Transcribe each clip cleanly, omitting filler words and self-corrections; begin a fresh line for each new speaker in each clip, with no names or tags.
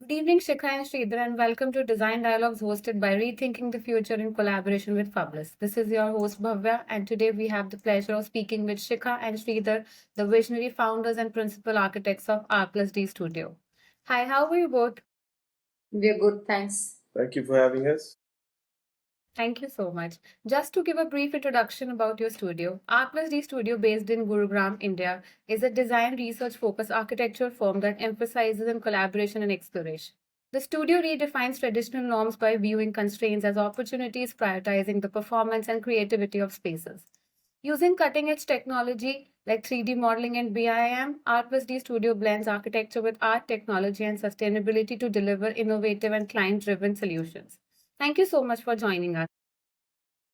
Good evening, Shikha and Shridhar, and welcome to Design Dialogues hosted by Rethinking the Future in collaboration with Fublis. This is your host Bhavya, and today we have the pleasure of speaking with Shikha and Shridhar, the visionary founders and principal architects of R+D Studio. Hi, how are you both?
We're good, thanks.
Thank you for having us.
Thank you so much. Just to give a brief introduction about your studio, R+D Studio, based in Gurugram, India, is a design research focused architectural firm that emphasizes in collaboration and exploration. The studio redefines traditional norms by viewing constraints as opportunities, prioritizing the performance and creativity of spaces. Using cutting edge technology like 3D modeling and BIM, R+D Studio blends architecture with art, technology, and sustainability to deliver innovative and client driven solutions. Thank you so much for joining us.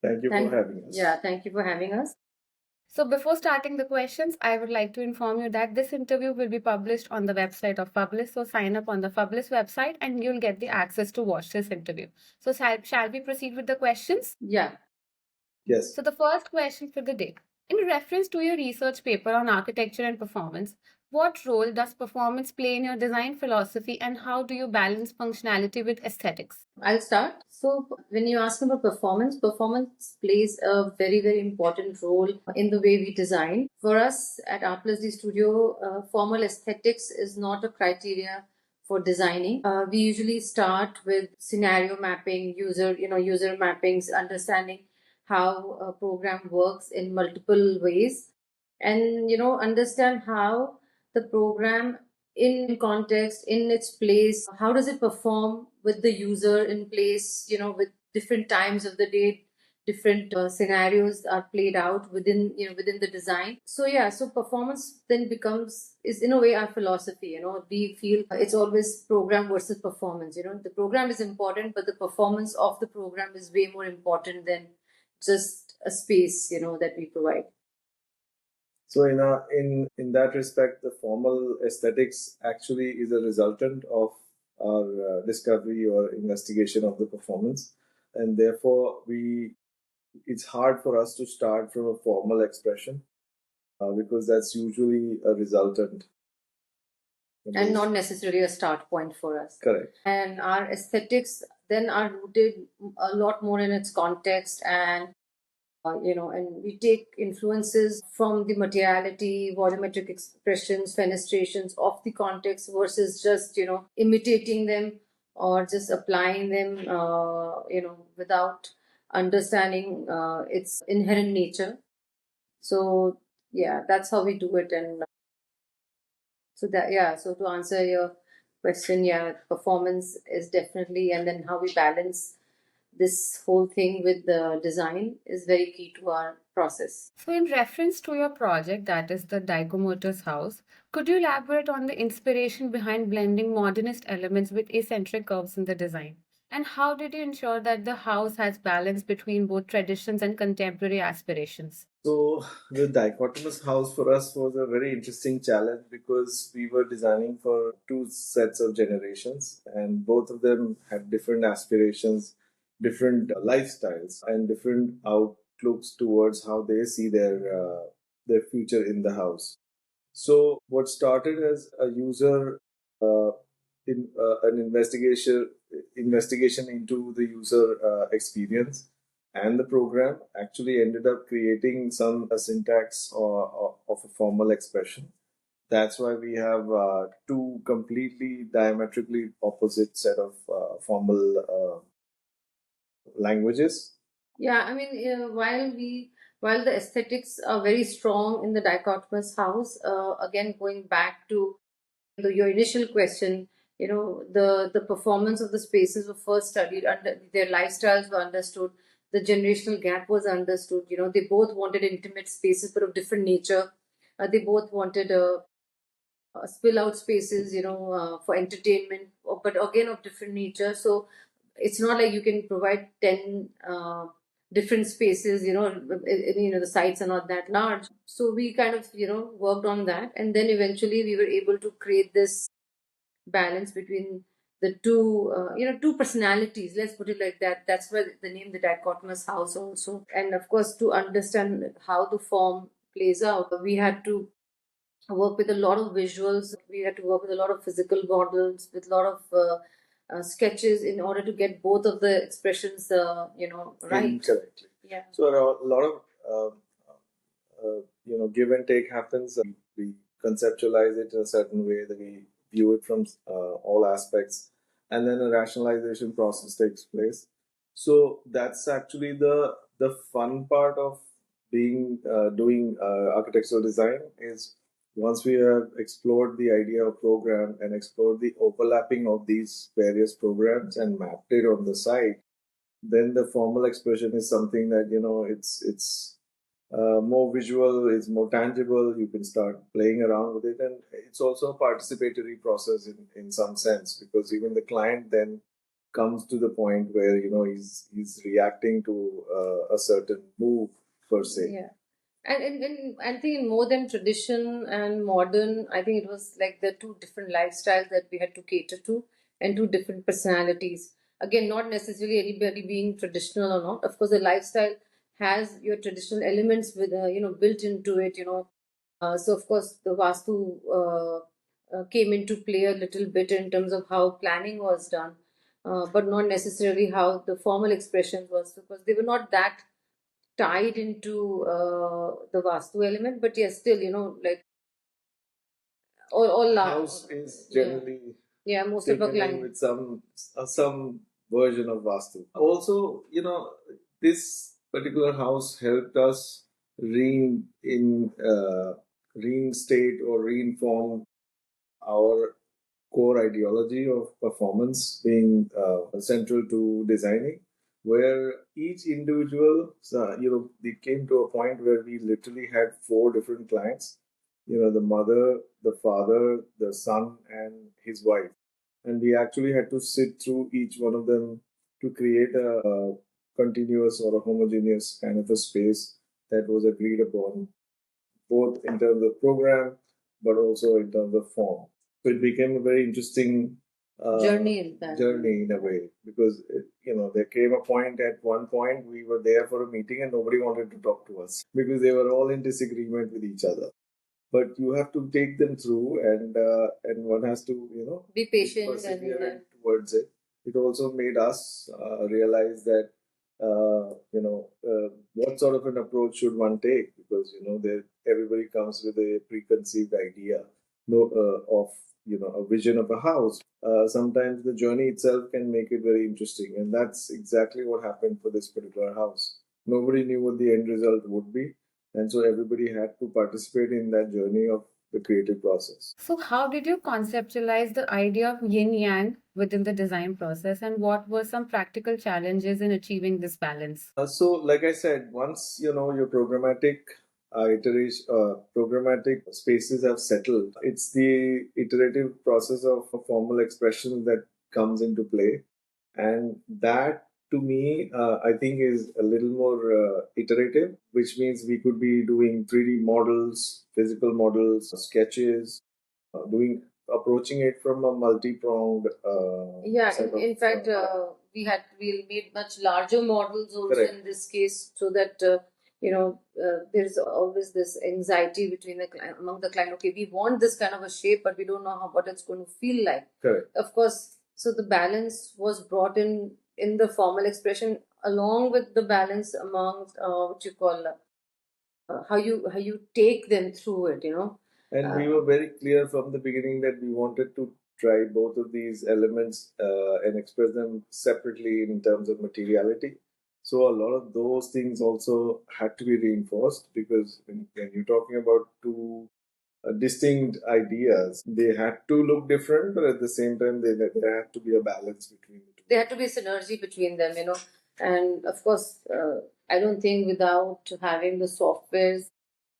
Thank you for having us.
Yeah, thank you for having us.
So, before starting the questions, I would like to inform you that this interview will be published on the website of Fublis. So, sign up on the Fublis website and you'll get the access to watch this interview. So, shall we proceed with the questions?
Yeah.
Yes.
So, the first question for the day. In reference to your research paper on architecture and performance, what role does performance play in your design philosophy and how do you balance functionality with aesthetics?
I'll start. So, when you ask about performance, performance plays a very, very important role in the way we design. For us at R+D Studio, formal aesthetics is not a criteria for designing. We usually start with scenario mapping, user mappings, understanding how a program works in multiple ways, and understand how the program in context, in its place, how does it perform with the user in place, with different times of the day, different scenarios are played out within the design. So yeah, so performance then becomes, is in a way our philosophy. We feel it's always program versus performance. The program is important, but the performance of the program is way more important than just a space that we provide.
So in that respect, the formal aesthetics actually is a resultant of our discovery or investigation of the performance, and therefore it's hard for us to start from a formal expression because that's usually a resultant
and not necessarily a start point for us.
Correct.
And our aesthetics then are rooted a lot more in its context, and and we take influences from the materiality, volumetric expressions, fenestrations of the context versus just imitating them or just applying them without understanding its inherent nature. So yeah, that's how we do it. And so to answer your question, yeah, performance is definitely, and then how we balance this whole thing with the design is very key to our process.
So, in reference to your project, that is the Dichotomous House, could you elaborate on the inspiration behind blending modernist elements with eccentric curves in the design? And how did you ensure that the house has balance between both traditions and contemporary aspirations?
So the dichotomous house for us was a very interesting challenge because we were designing for two sets of generations and both of them had different aspirations, different lifestyles and different outlooks towards how they see their future in the house. So what started as a user in an investigation into the user experience and the program actually ended up creating some syntax of a formal expression. That's why we have two completely diametrically opposite set of formal languages.
Yeah, I mean, while the aesthetics are very strong in the dichotomous house, again going back to your initial question, the performance of the spaces were first studied, under their lifestyles were understood, the generational gap was understood. They both wanted intimate spaces but of different nature. They both wanted spill out spaces, for entertainment, but again of different nature. So it's not like you can provide 10 different spaces, the sites are not that large. So we kind of, worked on that. And then eventually we were able to create this balance between the two personalities, let's put it like that. That's why the name, the dichotomous house also. And of course, to understand how the form plays out, we had to work with a lot of visuals. We had to work with a lot of physical models, with a lot of sketches in order to get both of the expressions, right.
Correctly.
Yeah.
So a lot of give and take happens. We conceptualize it in a certain way that we view it from all aspects, and then a rationalization process takes place. So that's actually the fun part of being doing architectural design is once we have explored the idea of program and explored the overlapping of these various programs and mapped it on the site, then the formal expression is something that it's more visual, it's more tangible. You can start playing around with it, and it's also a participatory process in some sense, because even the client then comes to the point where he's reacting to a certain move per se.
Yeah. And I think in more than tradition and modern, I think it was like the two different lifestyles that we had to cater to, and two different personalities. Again, not necessarily anybody being traditional or not. Of course, the lifestyle has your traditional elements with built into it. So of course the Vastu came into play a little bit in terms of how planning was done, but not necessarily how the formal expression was, because they were not that tied into the Vastu element. But yes, still, like all
House is generally
most of our
taken in
clients.
with some version of Vastu. Also, this particular house helped us reinstate or reinform our core ideology of performance being central to designing, where each individual, they came to a point where we literally had four different clients, the mother, the father, the son, and his wife. And we actually had to sit through each one of them to create a continuous or a homogeneous kind of a space that was agreed upon, both in terms of program, but also in terms of form. So it became a very interesting journey in a way, because there came a point, at one point we were there for a meeting and nobody wanted to talk to us because they were all in disagreement with each other. But you have to take them through, and one has to
be patient
perseverant towards it. It also made us realize that what sort of an approach should one take, because everybody comes with a preconceived idea of a vision of a house. Sometimes the journey itself can make it very interesting, and that's exactly what happened for this particular house. Nobody knew what the end result would be, and so everybody had to participate in that journey of the creative process.
So, how did you conceptualize the idea of yin yang within the design process, and what were some practical challenges in achieving this balance?
So, like I said, once your programmatic spaces have settled, it's the iterative process of a formal expression that comes into play, and that to me, I think is a little more iterative, which means we could be doing 3D models, physical models, sketches, doing approaching it from a multi-pronged
in fact, we made much larger models also. Correct. In this case, so that there's always this anxiety between the client, among the client. Okay, we want this kind of a shape, but we don't know what it's going to feel like.
Correct.
Of course, so the balance was brought in the formal expression, along with the balance among what you call how you take them through it.
And we were very clear from the beginning that we wanted to try both of these elements and express them separately in terms of materiality. So a lot of those things also had to be reinforced, because when you're talking about two distinct ideas, they had to look different, but at the same time, there had to be a balance between the two.
There had to be a synergy between them, and of course, I don't think without having the softwares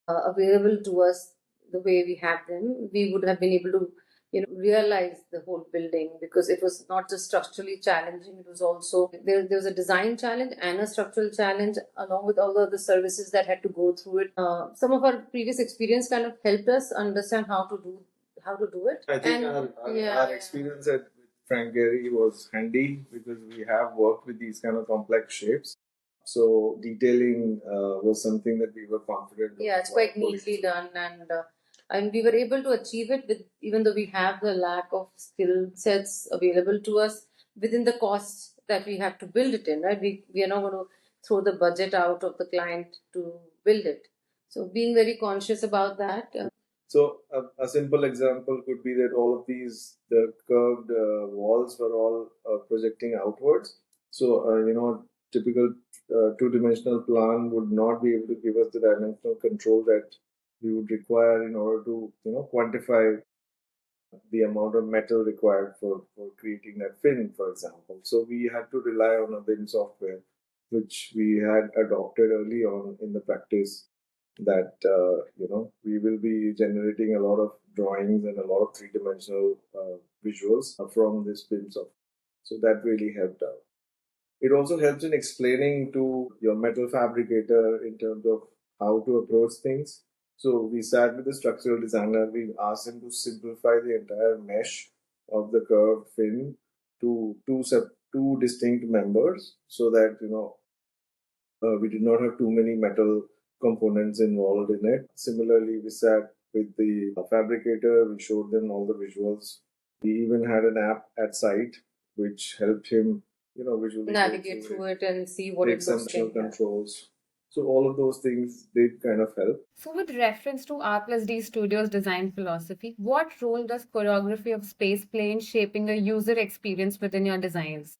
available to us the way we have them, we would have been able to realize the whole building, because it was not just structurally challenging, it was also there was a design challenge and a structural challenge, along with all the other services that had to go through it. Some of our previous experience kind of helped us understand how to do it.
I think our experience at Frank Gehry was handy, because we have worked with these kind of complex shapes. So detailing was something that we were confident of.
Yeah, it's quite neatly done, and and we were able to achieve it with, even though we have the lack of skill sets available to us within the cost that we have to build it in, right? We are not going to throw the budget out of the client to build it. So being very conscious about that.
So a simple example could be that all of these, the curved walls were all projecting outwards. So, typical two-dimensional plan would not be able to give us the dimensional control that we would require in order to, quantify the amount of metal required for creating that film, for example. So we had to rely on a BIM software, which we had adopted early on in the practice, that we will be generating a lot of drawings and a lot of three-dimensional visuals from this BIM software. So that really helped out. It also helps in explaining to your metal fabricator in terms of how to approach things. So we sat with the structural designer. We asked him to simplify the entire mesh of the curved fin to two distinct members, so that we did not have too many metal components involved in it. Similarly, we sat with the fabricator. We showed them all the visuals. We even had an app at site which helped him, visually
navigate through it and see what
take
it
some
looks like.
controls. So all of those things did kind of help.
So, with reference to R+D Studio's design philosophy, what role does choreography of space play in shaping a user experience within your designs?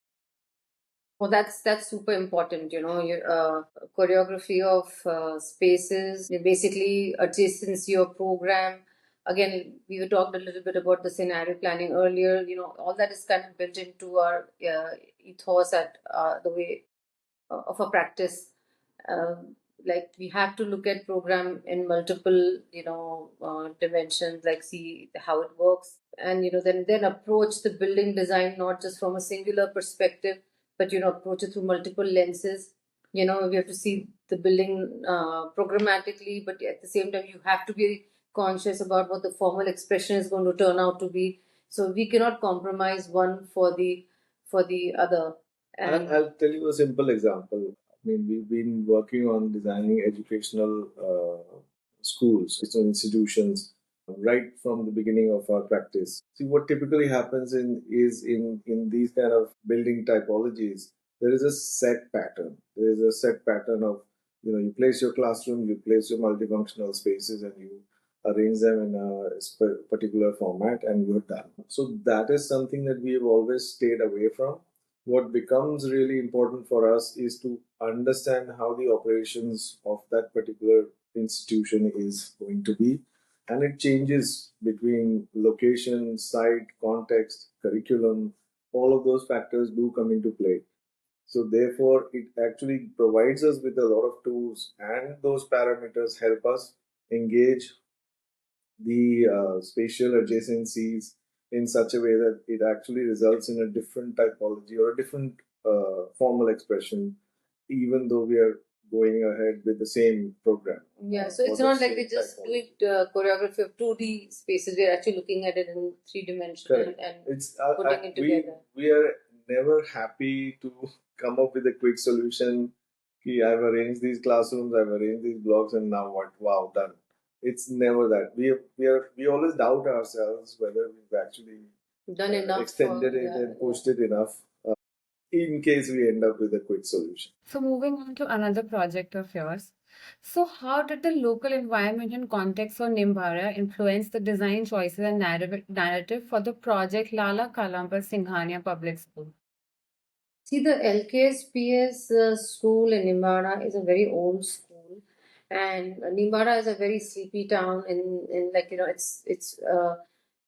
Well, that's super important. Your choreography of spaces, basically adjacency of program. Again, we were talked a little bit about the scenario planning earlier. All that is kind of built into our ethos at the way of a practice. Like we have to look at program in multiple dimensions, like see how it works, and then approach the building design not just from a singular perspective, but approach it through multiple lenses. We have to see the building programmatically, but at the same time you have to be conscious about what the formal expression is going to turn out to be. So we cannot compromise one for the other. And
I'll tell you a simple example. I mean, we've been working on designing educational schools, so institutions, right from the beginning of our practice. See, what typically happens in these kind of building typologies, there is a set pattern. There is a set pattern of, you place your classroom, you place your multifunctional spaces, and you arrange them in a particular format, and you're done. So that is something that we have always stayed away from. What becomes really important for us is to understand how the operations of that particular institution is going to be. And it changes between location, site, context, curriculum. All of those factors do come into play. So therefore, it actually provides us with a lot of tools, and those parameters help us engage the spatial adjacencies in such a way that it actually results in a different typology or a different formal expression, even though we are going ahead with the same program.
Yeah, so it's not like we're just doing choreography of 2D spaces. We're actually looking at it in three-dimensional.
Correct.
And
It's
putting it together.
We are never happy to come up with a quick solution. I've arranged these classrooms, I've arranged these blocks, and now what? Wow, done. It's never that. We always doubt ourselves whether we've actually
done enough,
extended it and pushed it enough, in case we end up with a quick solution.
So, moving on to another project of yours. So, how did the local environment and context of Nimbahera influence the design choices and narrative for the project Lala Kalambar Singhania Public School?
See, the LKSPS school in Nimbahera is a very old school, and Nimbahera is a very sleepy town. In like it's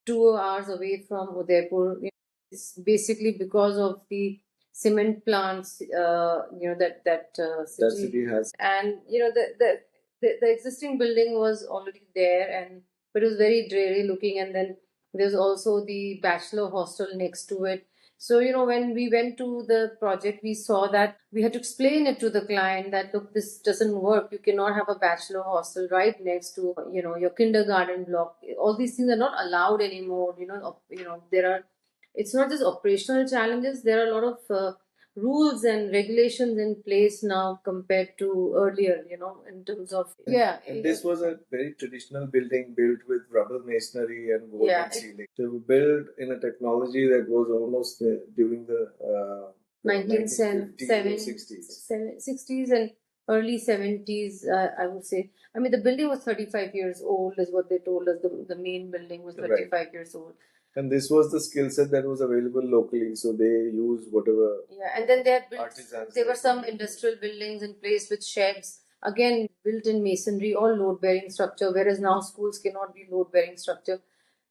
2 hours away from Udaipur. It's basically because of the cement plants. That city
has,
and the existing building was already there, and but it was very dreary looking. And then there's also the bachelor hostel next to it. So, when we went to the project, we saw that we had to explain it to the client that, look, this doesn't work. You cannot have a bachelor hostel right next to, your kindergarten block. All these things are not allowed anymore. There are, it's not just operational challenges. There are a lot of rules and regulations in place now compared to earlier, in terms of, yeah.
And this was a very traditional building built with rubber masonry and woven
Yeah,
ceiling. They were built in a technology that was almost during the 1950s or
60s and early 70s, I would say. I mean, the building was 35 years old, is what they told us. The main building was 35
Right.
years old.
And this was the skill set that was available locally, so they used whatever.
Yeah, and then they had built,
Artisans
there were
that
some
could-
industrial buildings in place with sheds, again built in masonry, all load bearing structure, whereas now schools cannot be load bearing structure.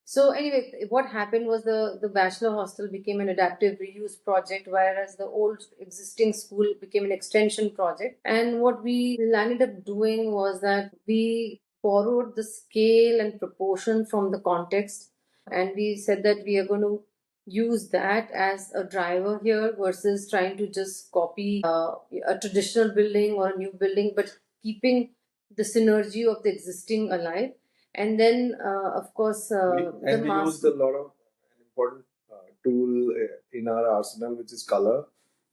So anyway, what happened was the bachelor hostel became an adaptive reuse project, whereas the old existing school became an extension project. And what we ended up doing was that we borrowed the scale and proportion from the context, and we said that we are going to use that as a driver here versus trying to just copy a traditional building or a new building, but keeping the synergy of the existing alive. And then, of course,
we used a lot of an important tool in our arsenal, which is color,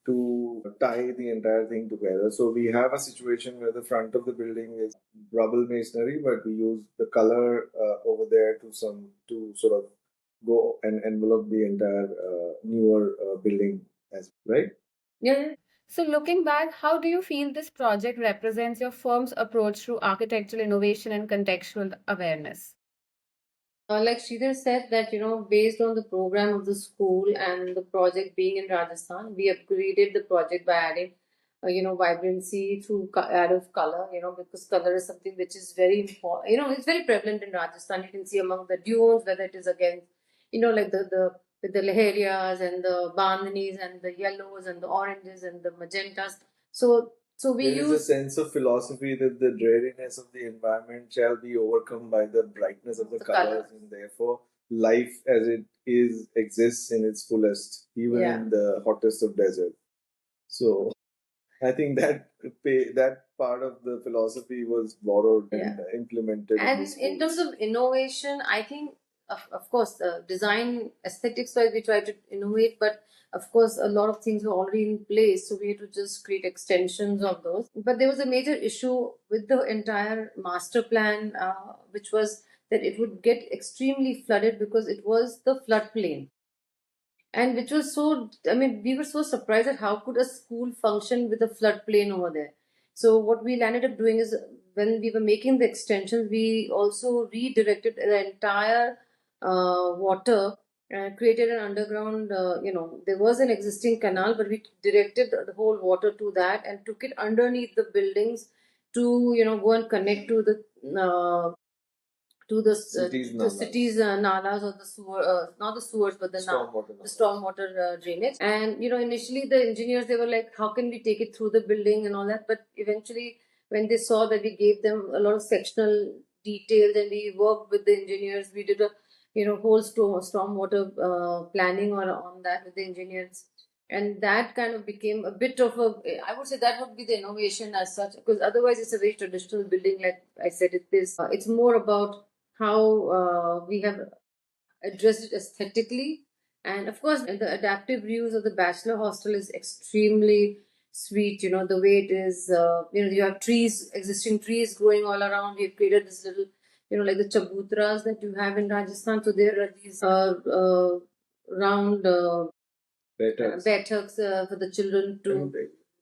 to tie the entire thing together. So we have a situation where the front of the building is rubble masonry, but we use the color over there to sort of go and envelope the entire newer building as right.
Yeah.
So, looking back, how do you feel this project represents your firm's approach to architectural innovation and contextual awareness?
Like Shridhar said, that based on the program of the school and the project being in Rajasthan, we upgraded the project by adding, vibrancy through add of color. Because color is something which is very important. It's very prevalent in Rajasthan. You can see among the dunes, whether it is again, like the with the laharias and the bandhanis and the yellows and the oranges and the magentas. So we
There is a sense of philosophy that the dreariness of the environment shall be overcome by the brightness of the colors, and therefore life as it is exists in its fullest, even in the hottest of desert. So I think that part of the philosophy was borrowed and implemented.
And in terms of innovation, I think, of course, design aesthetics wise, we try to innovate, but of course, a lot of things were already in place, so we had to just create extensions of those. But there was a major issue with the entire master plan, which was that it would get extremely flooded because it was the floodplain, and which was so, I mean, we were so surprised at how could a school function with a floodplain over there. So what we ended up doing is, when we were making the extensions, we also redirected the entire water and created an underground, there was an existing canal, but we directed the whole water to that and took it underneath the buildings to go and connect to the to the cities nalas, or the sewer, not the sewers, but the stormwater drainage. And initially the engineers, they were like, how can we take it through the building and all that? But eventually, when they saw that we gave them a lot of sectional details and we worked with the engineers, we did a whole stormwater planning on that with the engineers. And that kind of became a bit of a, I would say that would be the innovation as such, because otherwise it's a very traditional building. Like I said, it is, it's more about how we have addressed it aesthetically. And of course, the adaptive reuse of the bachelor hostel is extremely sweet. The way it is, you have trees, existing trees growing all around. We've created this little, like the chabutras that you have in Rajasthan. So there are these round better for the children to. And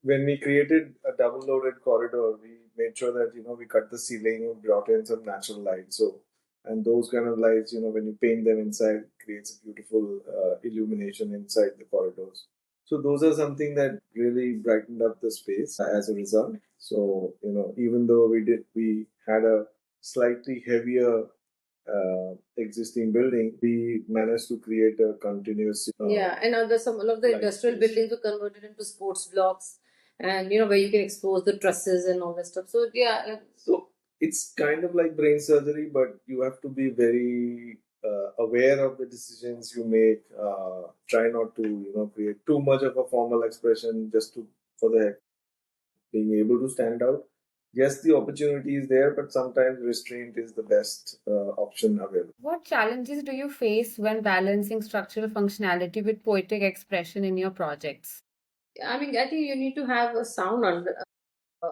when we created a double loaded corridor, we made sure that we cut the ceiling, brought in some natural light. So, and those kind of lights, when you paint them inside, creates a beautiful illumination inside the corridors. So those are something that really brightened up the space as a result. So even though we had a slightly heavier existing building, we managed to create a continuous.
And some of the industrial buildings were converted into sports blocks, and where you can expose the trusses and all that stuff. So
so it's kind of like brain surgery, but you have to be very aware of the decisions you make. Try not to create too much of a formal expression just for the being able to stand out. Yes, the opportunity is there, but sometimes restraint is the best option available.
What challenges do you face when balancing structural functionality with poetic expression in your projects?
I mean, I think you need to have a sound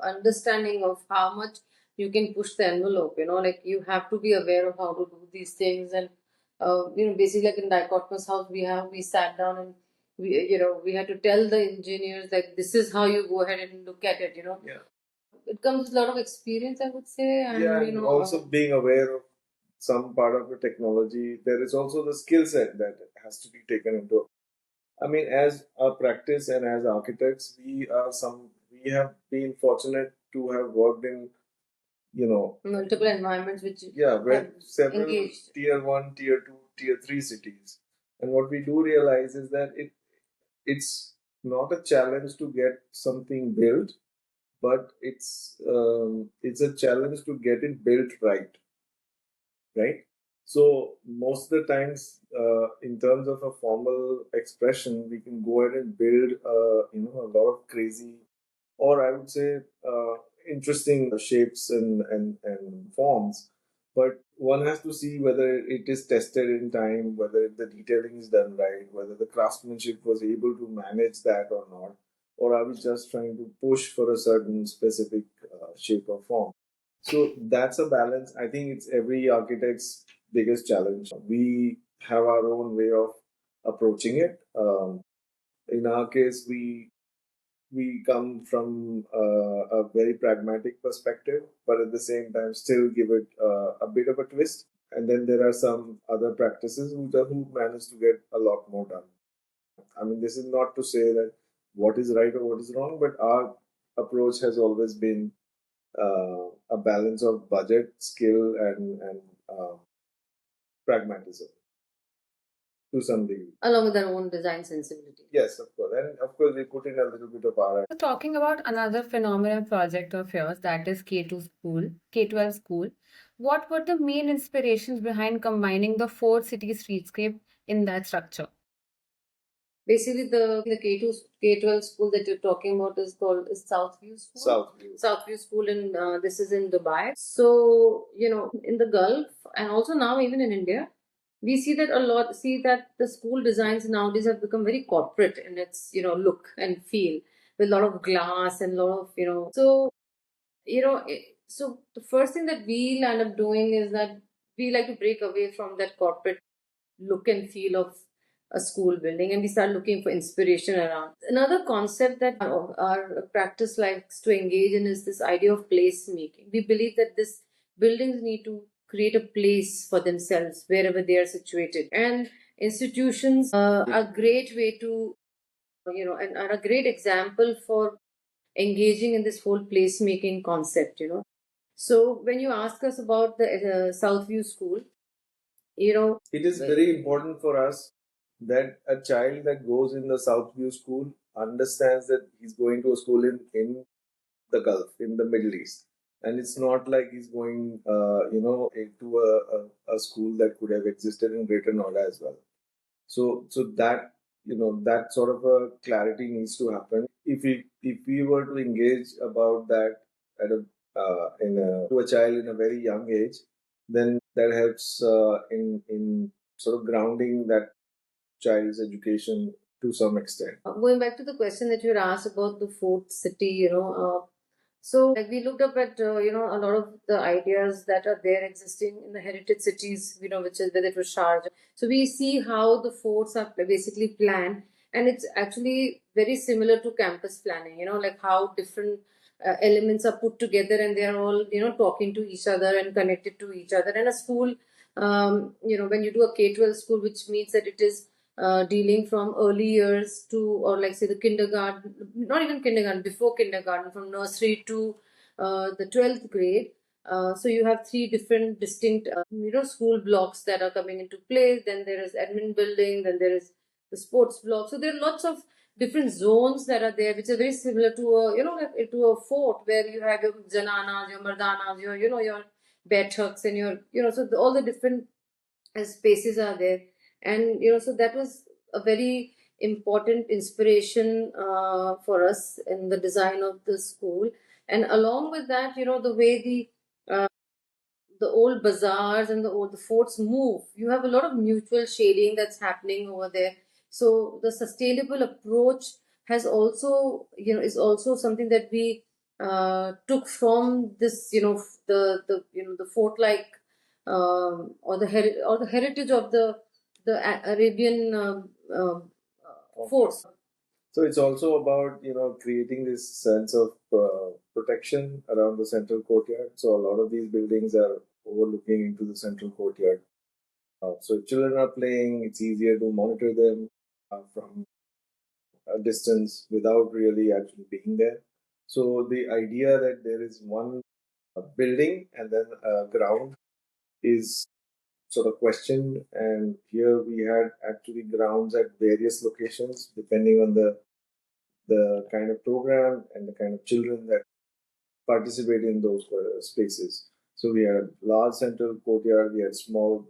understanding of how much you can push the envelope. Like you have to be aware of how to do these things, and basically, like in Dichotomous House, we sat down and we had to tell the engineers like this is how you go ahead and look at it.
Yeah.
It comes with a lot of experience, I would say, and
Yeah, and also being aware of some part of the technology. There is also the skill set that has to be taken into. I mean, as a practice and as architects, we have been fortunate to have worked in,
multiple environments which
with
have
several
engaged.
tier one, tier two, tier three cities. And what we do realize is that it's not a challenge to get something built, but it's a challenge to get it built right, right? So most of the times, in terms of a formal expression, we can go ahead and build, a lot of crazy, or I would say, interesting shapes and forms. But one has to see whether it is tested in time, whether the detailing is done right, whether the craftsmanship was able to manage that or not, or are we just trying to push for a certain specific shape or form. So that's a balance. I think it's every architect's biggest challenge. We have our own way of approaching it. In our case, we come from a very pragmatic perspective, but at the same time, still give it a bit of a twist. And then there are some other practices who manage to get a lot more done. I mean, this is not to say that what is right or what is wrong, but our approach has always been a balance of budget, skill, and pragmatism to some degree.
Along with their own design sensibility.
Yes, of course. And of course, we put in a little bit of our.
So talking about another phenomenal project of yours, that is K12 School, what were the main inspirations behind combining the four city streetscape in that structure?
Basically, the K12 school that you're talking about is Southview School. Southview School, in this is in Dubai. So in the Gulf and also now even in India, we see that a lot. See that the school designs nowadays have become very corporate in its look and feel, with a lot of glass and a lot of So so the first thing that we'll end up doing is that we like to break away from that corporate look and feel of a school building, and we start looking for inspiration around. Another concept that our practice likes to engage in is this idea of place making. We believe that this buildings need to create a place for themselves wherever they are situated, and institutions are a great way to and are a great example for engaging in this whole placemaking concept. So when you ask us about the Southview School,
it is very important for us that a child that goes in the Southview School understands that he's going to a school in the Gulf, in the Middle East. And it's not like he's going, to a school that could have existed in Greater Noida as well. So that that sort of a clarity needs to happen. If we were to engage about that at to a child in a very young age, then that helps in sort of grounding that child's education to some extent.
Going back to the question that you had asked about the fourth city, so like we looked up at a lot of the ideas that are there existing in the heritage cities, which is whether it was Sharjah. So we see how the forts are basically planned, and it's actually very similar to campus planning. Like how different elements are put together, and they are all talking to each other and connected to each other. And a school, when you do a K12 school, which means that it is dealing from early years to, or like say the kindergarten, not even kindergarten, before kindergarten, from nursery to the 12th grade. So you have three different distinct, school blocks that are coming into play. Then there is admin building, then there is the sports block. So there are lots of different zones that are there, which are very similar to like to a fort where you have your jananas, your mardanas, your baithaks, and so all the different spaces are there. And so that was a very important inspiration for us in the design of the school. And along with that, the way the old bazaars and the forts move, you have a lot of mutual shading that's happening over there. So the sustainable approach has also, is also something that we took from this, the fort like, or the heritage of the Arabian forts.
So it's also about creating this sense of protection around the central courtyard. So a lot of these buildings are overlooking into the central courtyard. So if children are playing, it's easier to monitor them from a distance without really actually being there. So the idea that there is one building and then a ground is sort of questioned. And here we had actually grounds at various locations depending on the kind of program and the kind of children that participate in those spaces. So we had a large central courtyard, we had small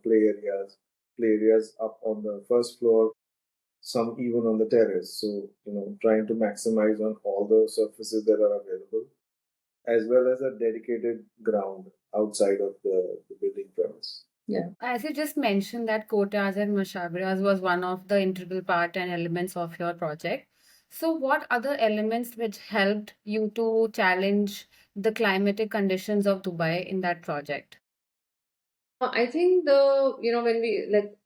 play areas up on the first floor, some even on the terrace. So, trying to maximize on all the surfaces that are available, as well as a dedicated ground outside of the building premise.
Yeah.
As you just mentioned that quotas and mashabiras was one of the integral part and elements of your project. So what other elements which helped you to challenge the climatic conditions of Dubai in that project?
I think when we like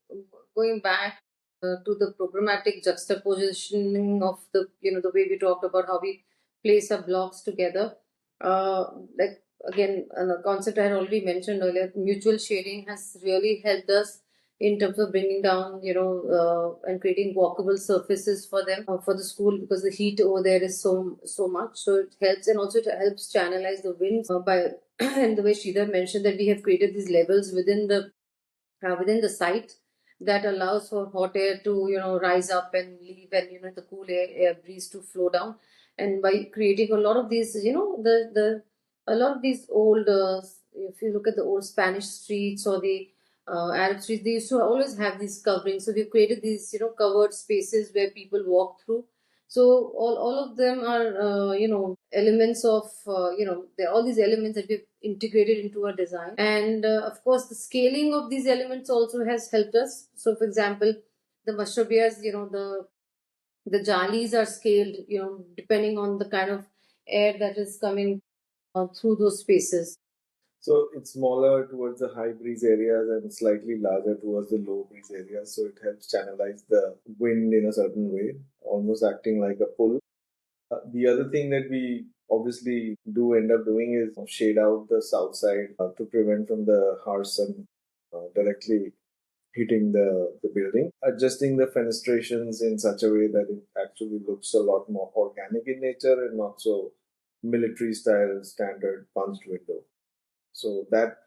going back to the programmatic juxtapositioning of the way we talked about how we place our blocks together. Uh, like again, the concept I had already mentioned earlier, mutual shading has really helped us in terms of bringing down, and creating walkable surfaces for them for the school, because the heat over there is so much. So it helps, and also it helps channelize the winds by and the way Shridhar mentioned that we have created these levels within the site that allows for hot air to rise up and leave, and the cool air breeze to flow down. And by creating a lot of these, the a lot of these old if you look at the old Spanish streets or the Arab streets, they used to always have these coverings. So we've created these covered spaces where people walk through. So all of them are elements of they're all these elements that we've integrated into our design. And of course the scaling of these elements also has helped us. So for example, the mashrabiyas, the jalis are scaled depending on the kind of air that is coming through those spaces.
So it's smaller towards the high breeze areas and slightly larger towards the low breeze areas. So it helps channelize the wind in a certain way, almost acting like a pull. The other thing that we obviously do end up doing is shade out the south side to prevent from the harsh sun directly hitting the building, adjusting the fenestrations in such a way that it actually looks a lot more organic in nature and not so military style standard punched window. So that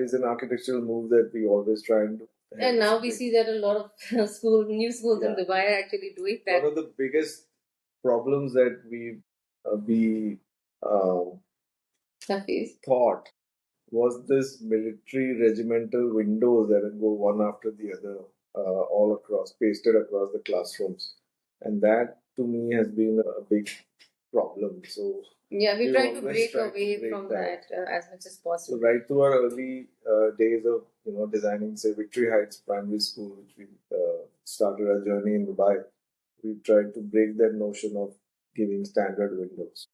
is an architectural move that we always try and do.
And now we see that a lot of new schools in Dubai are actually doing that.
One of the biggest problems that we thought was this military regimental windows that would go one after the other, all across, pasted across the classrooms, and that to me has been a big problem. So
yeah, we try to break away from that as much as possible.
So right through our early days of designing, say, Victory Heights Primary School, which we started our journey in Dubai, we tried to break that notion of giving standard windows.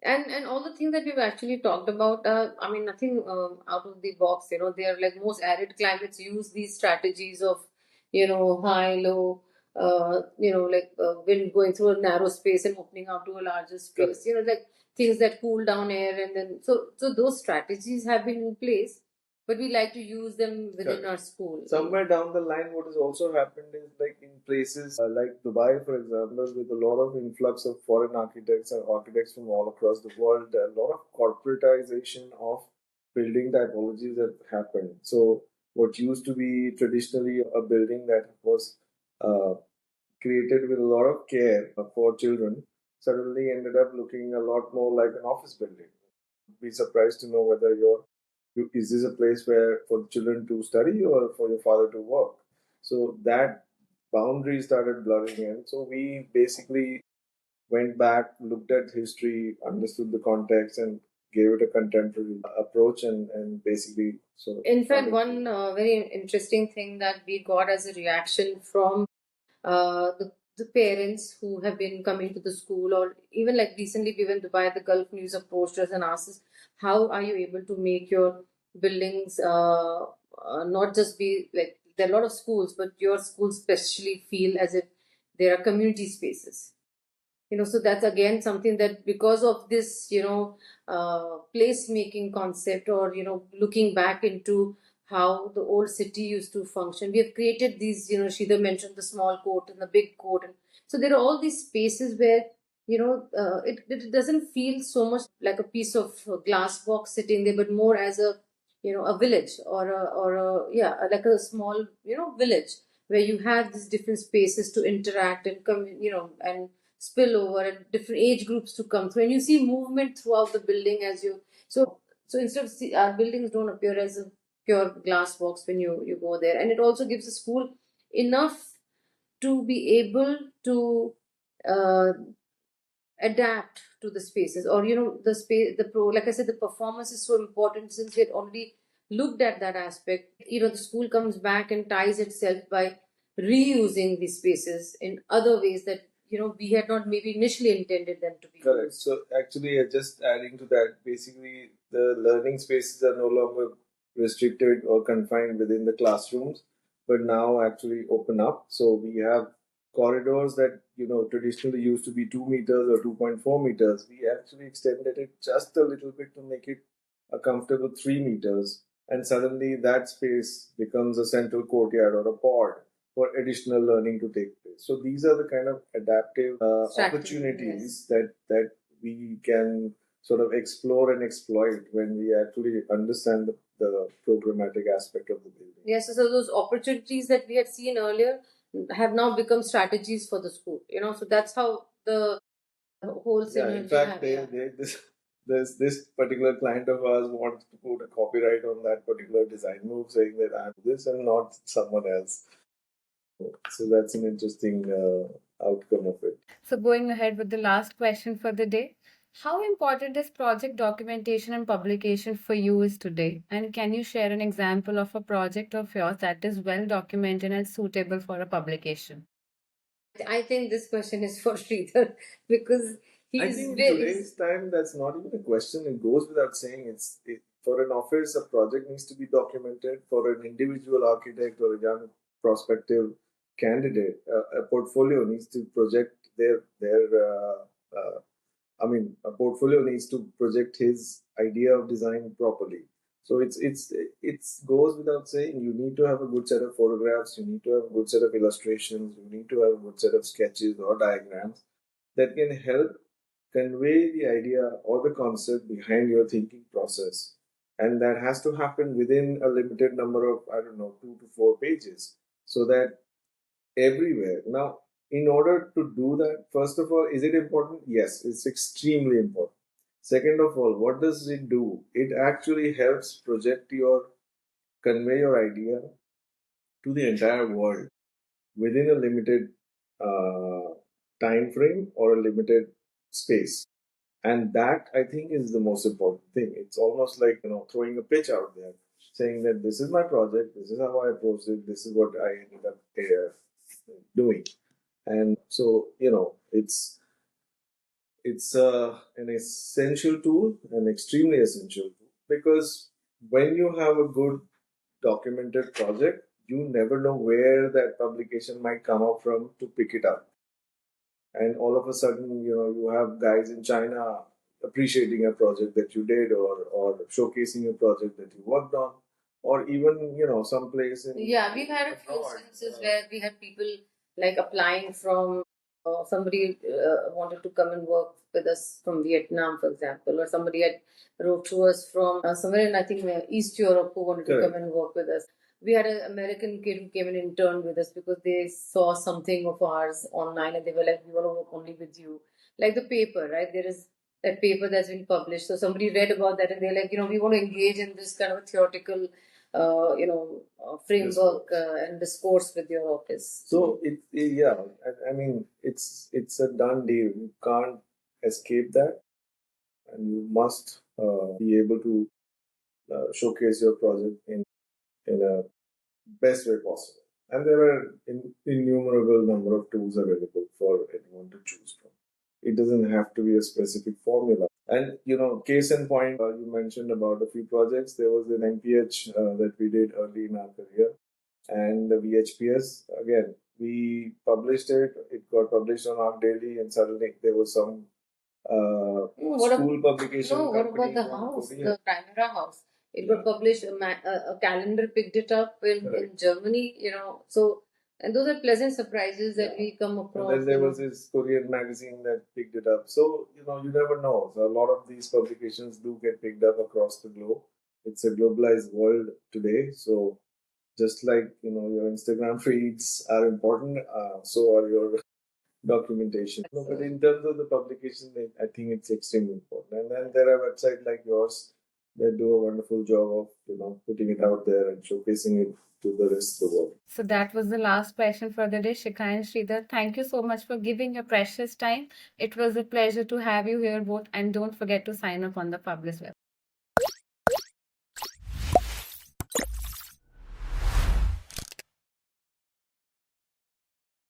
And all the things that we've actually talked about, I mean, nothing out of the box. They are like most arid climates use these strategies of, high, low, like wind going through a narrow space and opening out to a larger space. Like things that cool down air, and then so those strategies have been in place, but we like to use them within our school.
Somewhere down the line, what has also happened is like in places like Dubai, for example, with a lot of influx of foreign architects and architects from all across the world, a lot of corporatization of building typologies have happened. So what used to be traditionally a building that was uh, created with a lot of care for children suddenly ended up looking a lot more like an office building. Be surprised to know whether is this a place where for the children to study or for your father to work. So that boundary started blurring in. So we basically went back, looked at history, understood the context, and gave it a contemporary approach, and basically so.
In fact, one very interesting thing that we got as a reaction from the the parents who have been coming to the school, or even like recently we went to buy the Gulf News approached us and asked us, how are you able to make your buildings not just be like, there are a lot of schools, but your schools especially feel as if there are community spaces. So that's again something that, because of this, place making concept, or looking back into how the old city used to function, we have created these, Shridhar mentioned the small court and the big court, and so there are all these spaces where it doesn't feel so much like a piece of glass box sitting there, but more as a a village, or a yeah, like a small village, where you have these different spaces to interact and come, and spill over, and different age groups to come through, and you see movement throughout the building as you so instead of our buildings don't appear as a pure glass box when you go there. And it also gives the school enough to be able to uh, adapt to the spaces, or the space, the pro like I said, the performance is so important. Since we had already looked at that aspect, the school comes back and ties itself by reusing these spaces in other ways that we had not maybe initially intended them to be
Correct.
used.
So actually, just adding to that, basically the learning spaces are no longer restricted or confined within the classrooms, but now actually open up. So we have corridors that traditionally used to be 2 meters or 2.4 meters. We actually extended it just a little bit to make it a comfortable 3 meters, and suddenly that space becomes a central courtyard or a pod for additional learning to take place. So these are the kind of adaptive opportunities that we can sort of explore and exploit when we actually understand the programmatic aspect of the building.
Yes, so those opportunities that we had seen earlier have now become strategies for the school. So that's how the whole synergy.
In fact, this particular client of ours wants to put a copyright on that particular design move, saying that I'm this and not someone else. So that's an interesting outcome of it.
So, going ahead with the last question for the day, how important is project documentation and publication for you is today? And can you share an example of a project of yours that is well documented and suitable for a publication?
I think this question is for Shridhar, because
I
he's
think in
very.
today's time, that's not even a question. It goes without saying. For an office, a project needs to be documented. For an individual architect or a young prospective candidate, a portfolio needs to project a portfolio needs to project his idea of design properly. So it's goes without saying. You need to have a good set of photographs. You need to have a good set of illustrations. You need to have a good set of sketches or diagrams that can help convey the idea or the concept behind your thinking process. And that has to happen within a limited number of, I don't know, 2 to 4 pages, so that everywhere. Now, in order to do that, first of all, is it important? Yes, it's extremely important. Second of all, what does it do? It actually helps convey your idea to the entire world within a limited uh, time frame or a limited space. And that, I think, is the most important thing. It's almost like throwing a pitch out there, saying that this is my project, this is how I approached it, this is what I ended up doing. And so it's an essential tool, an extremely essential tool, because when you have a good documented project, you never know where that publication might come up from to pick it up. And all of a sudden, you have guys in China appreciating a project that you did, or showcasing a project that you worked on, or even some place in.
Yeah, we've had a few instances where we had people like applying from somebody wanted to come and work with us from Vietnam, for example, or somebody had wrote to us from somewhere in, I think, East Europe, who wanted to come and work with us. We had an American kid who came and interned with us because they saw something of ours online and they were like, we want to work only with you. Like the paper, right? There is that paper that's been published. So somebody read about that and they're like, we want to engage in this kind of a theoretical framework and discourse with your office.
So I mean, it's a done deal. You can't escape that, and you must be able to showcase your project in a best way possible. And there are innumerable number of tools available for anyone to choose from. It doesn't have to be a specific formula. And case in point, you mentioned about a few projects. There was an MPH that we did early in our career, and the VHPS. Again, we published it. It got published on Arc Daily, and suddenly there was some school publication.
No, what about the house, the Chimera House? It got published. A calendar picked it up in Germany. So and those are pleasant surprises that we come across.
And then there was this Korean magazine that picked it up. So you never know. So a lot of these publications do get picked up across the globe. It's a globalized world today. So just like your Instagram feeds are important, so are your documentation. No, but in terms of the publication, I think it's extremely important. And then there are websites like yours that do a wonderful job of putting it out there and showcasing it to the rest of the world.
So that was the last question for the day, Shikha and Shridhar. Thank you so much for giving your precious time. It was a pleasure to have you here both, and don't forget to sign up on the Fublis website.